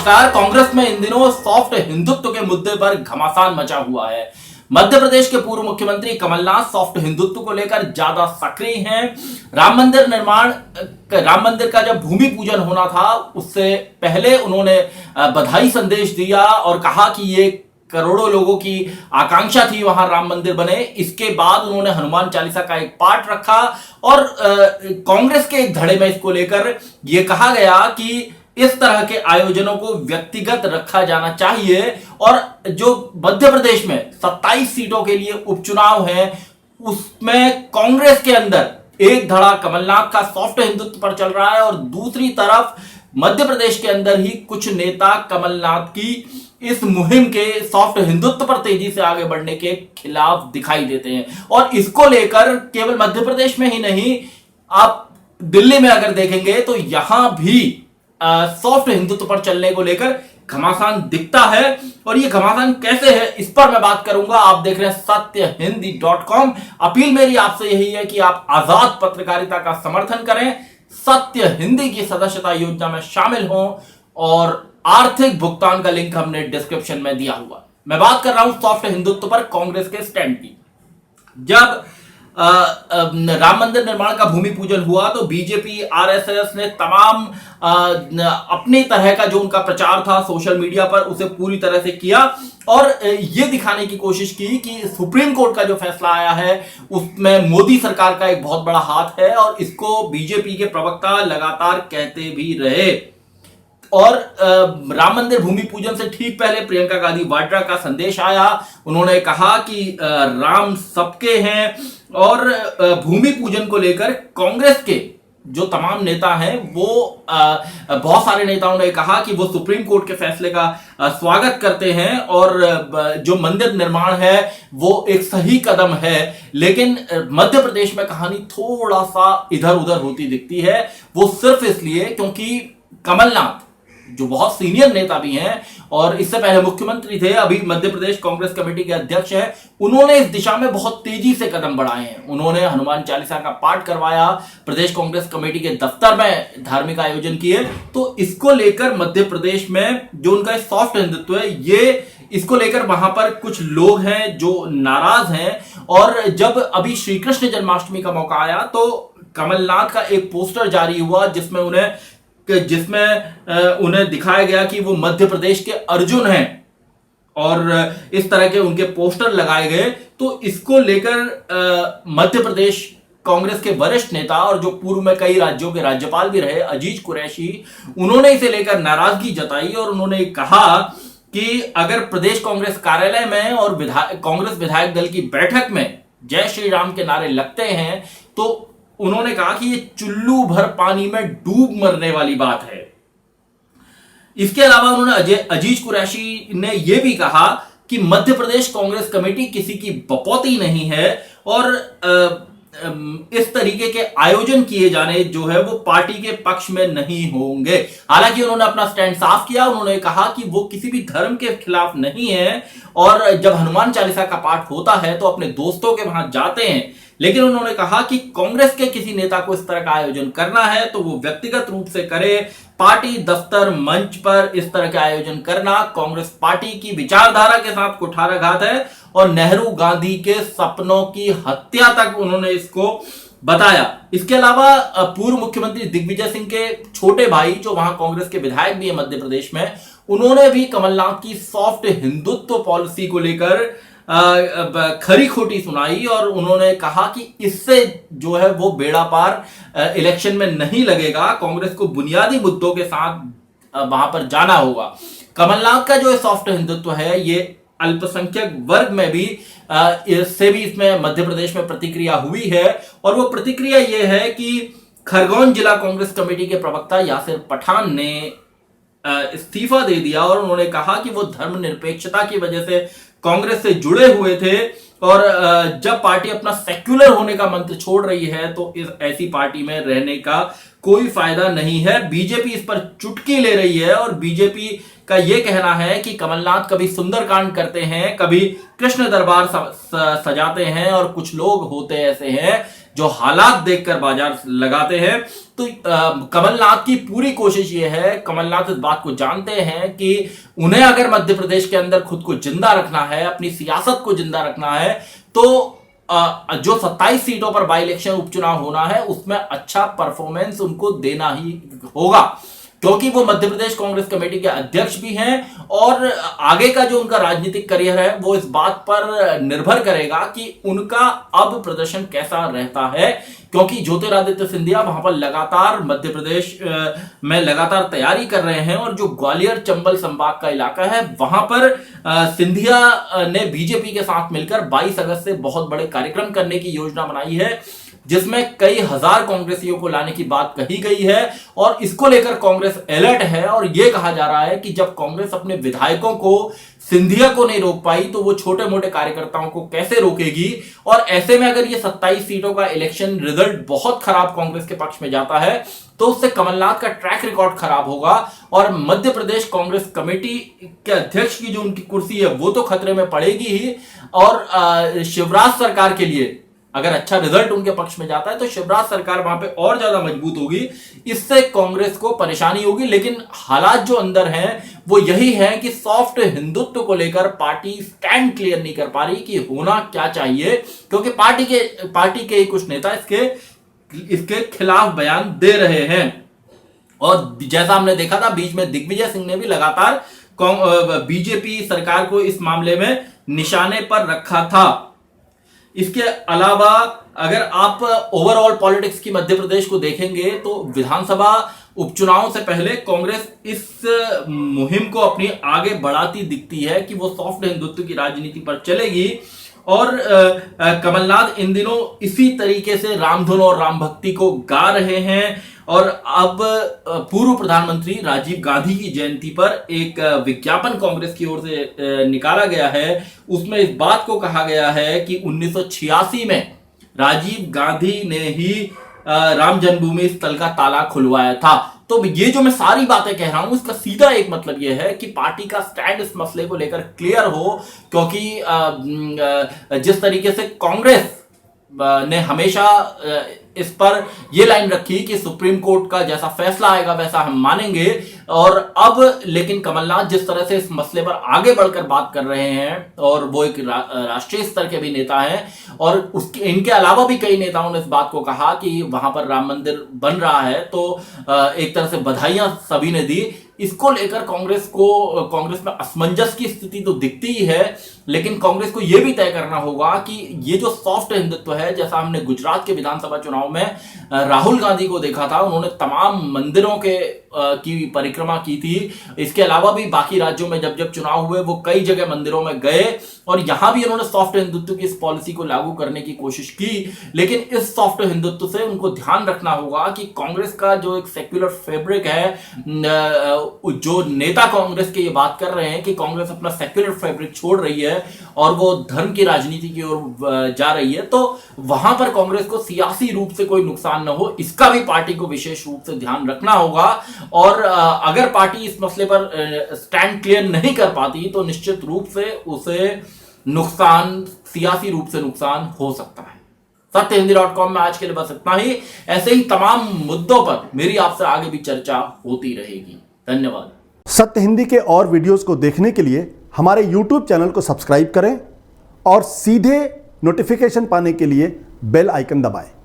नमस्कार। कांग्रेस में इन दिनों सॉफ्ट हिंदुत्व के मुद्दे पर घमासान मचा हुआ है। मध्य प्रदेश के पूर्व मुख्यमंत्री कमलनाथ सॉफ्ट हिंदुत्व को लेकर ज्यादा सक्रिय हैं। राम मंदिर का जब भूमि पूजन होना था उससे पहले उन्होंने बधाई संदेश दिया और कहा कि ये करोड़ों लोगों की आकांक्षा थी वहां राम मंदिर बने। इसके बाद उन्होंने हनुमान चालीसा का एक पाठ रखा और कांग्रेस के एक धड़े में इसको लेकर यह कहा गया कि इस तरह के आयोजनों को व्यक्तिगत रखा जाना चाहिए और जो मध्य प्रदेश में 27 सीटों के लिए उपचुनाव है उसमें कांग्रेस के अंदर एक धड़ा कमलनाथ का सॉफ्ट हिंदुत्व पर चल रहा है और दूसरी तरफ मध्य प्रदेश के अंदर ही कुछ नेता कमलनाथ की इस मुहिम के सॉफ्ट हिंदुत्व पर तेजी से आगे बढ़ने के खिलाफ दिखाई देते हैं। और इसको लेकर केवल मध्य प्रदेश में ही नहीं, आप दिल्ली में अगर देखेंगे तो यहां भी सॉफ्ट हिंदुत्व पर चलने को लेकर घमासान दिखता है। और ये घमासान कैसे है इस पर मैं बात करूंगा। आप देख रहे हैं सत्यहिंदी.com। अपील मेरी आपसे यही है कि आप आजाद पत्रकारिता का समर्थन करें, सत्य हिंदी की सदस्यता योजना में शामिल हों और आर्थिक भुगतान का लिंक हमने डिस्क्रिप्शन में दिया हुआ। मैं बात कर रहा हूं सॉफ्ट हिंदुत्व पर कांग्रेस के स्टैंड की। जब राम मंदिर निर्माण का भूमि पूजन हुआ तो बीजेपी आरएसएस ने तमाम अपनी तरह का जो उनका प्रचार था सोशल मीडिया पर उसे पूरी तरह से किया और ये दिखाने की कोशिश की कि सुप्रीम कोर्ट का जो फैसला आया है उसमें मोदी सरकार का एक बहुत बड़ा हाथ है और इसको बीजेपी के प्रवक्ता लगातार कहते भी रहे। और राम मंदिर भूमि पूजन से ठीक पहले प्रियंका गांधी वाड्रा का संदेश आया। उन्होंने कहा कि राम सबके हैं और भूमि पूजन को लेकर कांग्रेस के जो तमाम नेता हैं वो बहुत सारे नेताओं ने कहा कि वो सुप्रीम कोर्ट के फैसले का स्वागत करते हैं और जो मंदिर निर्माण है वो एक सही कदम है। लेकिन मध्य प्रदेश में कहानी थोड़ा सा इधर उधर होती दिखती है। वो सिर्फ इसलिए क्योंकि कमलनाथ जो बहुत सीनियर नेता भी हैं और इससे पहले मुख्यमंत्री थे, अभी मध्य प्रदेश कांग्रेस कमेटी के अध्यक्ष हैं, उन्होंने इस दिशा में बहुत तेजी से कदम बढ़ाए हैं। उन्होंने हनुमान चालीसा का पाठ करवाया, प्रदेश कांग्रेस कमेटी के दफ्तर में धार्मिक आयोजन किए। तो इसको लेकर मध्य प्रदेश में जो उनका सॉफ्ट हिंदुत्व है ये इसको लेकर वहां पर कुछ लोग हैं जो नाराज हैं। और जब अभी श्री कृष्ण जन्माष्टमी का मौका आया तो कमलनाथ का एक पोस्टर जारी हुआ जिसमें उन्हें दिखाया गया कि वो मध्य प्रदेश के अर्जुन हैं और इस तरह के उनके पोस्टर लगाए गए। तो इसको लेकर मध्य प्रदेश कांग्रेस के वरिष्ठ नेता और जो पूर्व में कई राज्यों के राज्यपाल भी रहे अजीज कुरैशी, उन्होंने इसे लेकर नाराजगी जताई और उन्होंने कहा कि अगर प्रदेश कांग्रेस कार्यालय में और कांग्रेस विधायक दल की बैठक में जय श्री राम के नारे लगते हैं तो उन्होंने कहा कि ये चुल्लू भर पानी में डूब मरने वाली बात है। इसके अलावा उन्होंने अजीज कुरैशी ने यह भी कहा कि मध्य प्रदेश कांग्रेस कमेटी किसी की बपौती नहीं है और इस तरीके के आयोजन किए जाने जो है वो पार्टी के पक्ष में नहीं होंगे। हालांकि उन्होंने अपना स्टैंड साफ किया। उन्होंने कहा कि वो किसी भी धर्म के खिलाफ नहीं है और जब हनुमान चालीसा का पाठ होता है तो अपने दोस्तों के वहां जाते हैं। लेकिन उन्होंने कहा कि कांग्रेस के किसी नेता को इस तरह का आयोजन करना है तो वो व्यक्तिगत रूप से करे। पार्टी दफ्तर मंच पर इस तरह के आयोजन करना कांग्रेस पार्टी की विचारधारा के साथ कुठाराघात है और नेहरू गांधी के सपनों की हत्या तक उन्होंने इसको बताया। इसके अलावा पूर्व मुख्यमंत्री दिग्विजय सिंह के छोटे भाई जो वहां कांग्रेस के विधायक भी है मध्य प्रदेश में, उन्होंने भी कमलनाथ की सॉफ्ट हिंदुत्व पॉलिसी को लेकर खरी खोटी सुनाई और उन्होंने कहा कि इससे जो है वो बेड़ा पार इलेक्शन में नहीं लगेगा। कांग्रेस को बुनियादी मुद्दों के साथ वहां पर जाना होगा। कमलनाथ का जो सॉफ्ट हिंदुत्व है ये अल्पसंख्यक वर्ग में भी इसमें मध्य प्रदेश में प्रतिक्रिया हुई है और वो प्रतिक्रिया ये है कि खरगोन जिला कांग्रेस कमेटी के प्रवक्ता यासिर पठान ने इस्तीफा दे दिया और उन्होंने कहा कि वो धर्मनिरपेक्षता की वजह से कांग्रेस से जुड़े हुए थे और जब पार्टी अपना सेक्युलर होने का मंत्र छोड़ रही है तो इस ऐसी पार्टी में रहने का कोई फायदा नहीं है। बीजेपी इस पर चुटकी ले रही है और बीजेपी का यह कहना है कि कमलनाथ कभी सुंदरकांड करते हैं, कभी कृष्ण दरबार सजाते हैं और कुछ लोग होते ऐसे हैं जो हालात देखकर बाजार लगाते हैं। तो कमलनाथ की पूरी कोशिश ये है, कमलनाथ इस बात को जानते हैं कि उन्हें अगर मध्य प्रदेश के अंदर खुद को जिंदा रखना है, अपनी सियासत को जिंदा रखना है, तो जो 27 सीटों पर बाई इलेक्शन उपचुनाव होना है उसमें अच्छा परफॉर्मेंस उनको देना ही होगा, क्योंकि वो मध्य प्रदेश कांग्रेस कमेटी के अध्यक्ष भी हैं और आगे का जो उनका राजनीतिक करियर है वो इस बात पर निर्भर करेगा कि उनका अब प्रदर्शन कैसा रहता है, क्योंकि ज्योतिरादित्य सिंधिया वहां पर लगातार मध्य प्रदेश में लगातार तैयारी कर रहे हैं और जो ग्वालियर चंबल संभाग का इलाका है वहां पर सिंधिया ने बीजेपी के साथ मिलकर 22 अगस्त से बहुत बड़े कार्यक्रम करने की योजना बनाई है, जिसमें कई हजार कांग्रेसियों को लाने की बात कही गई है और इसको लेकर कांग्रेस अलर्ट है। और यह कहा जा रहा है कि जब कांग्रेस अपने विधायकों को, सिंधिया को नहीं रोक पाई तो वो छोटे मोटे कार्यकर्ताओं को कैसे रोकेगी। और ऐसे में अगर ये 27 सीटों का इलेक्शन रिजल्ट बहुत खराब कांग्रेस के पक्ष में जाता है तो उससे कमलनाथ का ट्रैक रिकॉर्ड खराब होगा और मध्य प्रदेश कांग्रेस कमेटी के अध्यक्ष की जो उनकी कुर्सी है वो तो खतरे में पड़ेगी ही, और शिवराज सरकार के लिए अगर अच्छा रिजल्ट उनके पक्ष में जाता है तो शिवराज सरकार वहां पे और ज्यादा मजबूत होगी, इससे कांग्रेस को परेशानी होगी। लेकिन हालात जो अंदर हैं वो यही है कि सॉफ्ट हिंदुत्व को लेकर पार्टी स्टैंड क्लियर नहीं कर पा रही कि होना क्या चाहिए, क्योंकि पार्टी के कुछ नेता इसके खिलाफ बयान दे रहे हैं। और जैसा हमने देखा था बीच में दिग्विजय सिंह ने भी लगातार बीजेपी सरकार को इस मामले में निशाने पर रखा था। इसके अलावा अगर आप ओवरऑल पॉलिटिक्स की मध्य प्रदेश को देखेंगे तो विधानसभा उपचुनाव से पहले कांग्रेस इस मुहिम को अपनी आगे बढ़ाती दिखती है कि वो सॉफ्ट हिंदुत्व की राजनीति पर चलेगी। और कमलनाथ इन दिनों इसी तरीके से रामधुन और राम भक्ति को गा रहे हैं। और अब पूर्व प्रधानमंत्री राजीव गांधी की जयंती पर एक विज्ञापन कांग्रेस की ओर से निकाला गया है, उसमें इस बात को कहा गया है कि 1986 में राजीव गांधी ने ही राम जन्मभूमि स्थल का ताला खुलवाया था। तो ये जो मैं सारी बातें कह रहा हूं इसका सीधा एक मतलब ये है कि पार्टी का स्टैंड इस मसले को लेकर क्लियर हो, क्योंकि जिस तरीके से कांग्रेस ने हमेशा इस पर यह लाइन रखी कि सुप्रीम कोर्ट का जैसा फैसला आएगा वैसा हम मानेंगे, और अब लेकिन कमलनाथ जिस तरह से इस मसले पर आगे बढ़कर बात कर रहे हैं और वो एक राष्ट्रीय स्तर के भी नेता हैं और इनके अलावा भी कई नेताओं ने इस बात को कहा कि वहां पर राम मंदिर बन रहा है, तो एक तरह से बधाइयां सभी ने दी। इसको लेकर कांग्रेस में असमंजस की स्थिति तो दिखती ही है, लेकिन कांग्रेस को यह भी तय करना होगा कि ये जो सॉफ्ट हिंदुत्व है, जैसा हमने गुजरात के विधानसभा चुनाव में राहुल गांधी को देखा था, उन्होंने तमाम मंदिरों की परिक्रमा की थी। इसके अलावा भी बाकी राज्यों में जब जब चुनाव हुए वो कई जगह मंदिरों में गए और यहां भी उन्होंने सॉफ्ट हिंदुत्व की इस पॉलिसी को लागू करने की कोशिश की। लेकिन इस सॉफ्ट हिंदुत्व से उनको ध्यान रखना होगा कि कांग्रेस का जो एक सेक्युलर फैब्रिक है, जो नेता कांग्रेस के ये बात कर रहे हैं कि कांग्रेस अपना सेक्युलर फैब्रिक छोड़ रही है और वो धर्म की राजनीति की ओर जा रही है, तो वहां पर कांग्रेस को सियासी रूप से कोई नुकसान न हो, इसका भी पार्टी को विशेष रूप से ध्यान रखना होगा। और अगर पार्टी इस मसले पर स्टैंड क्लियर नहीं कर पाती तो निश्चित रूप से उसे नुकसान, सियासी रूप से नुकसान हो सकता है। सत्यहिंदी.com में आज के लिए बस इतना ही। ऐसे ही तमाम मुद्दों पर मेरी आपसे आगे भी चर्चा होती रहेगी। धन्यवाद। सत्य हिंदी के और वीडियोस को देखने के लिए हमारे YouTube चैनल को सब्सक्राइब करें और सीधे नोटिफिकेशन पाने के लिए बेल आइकन दबाएं।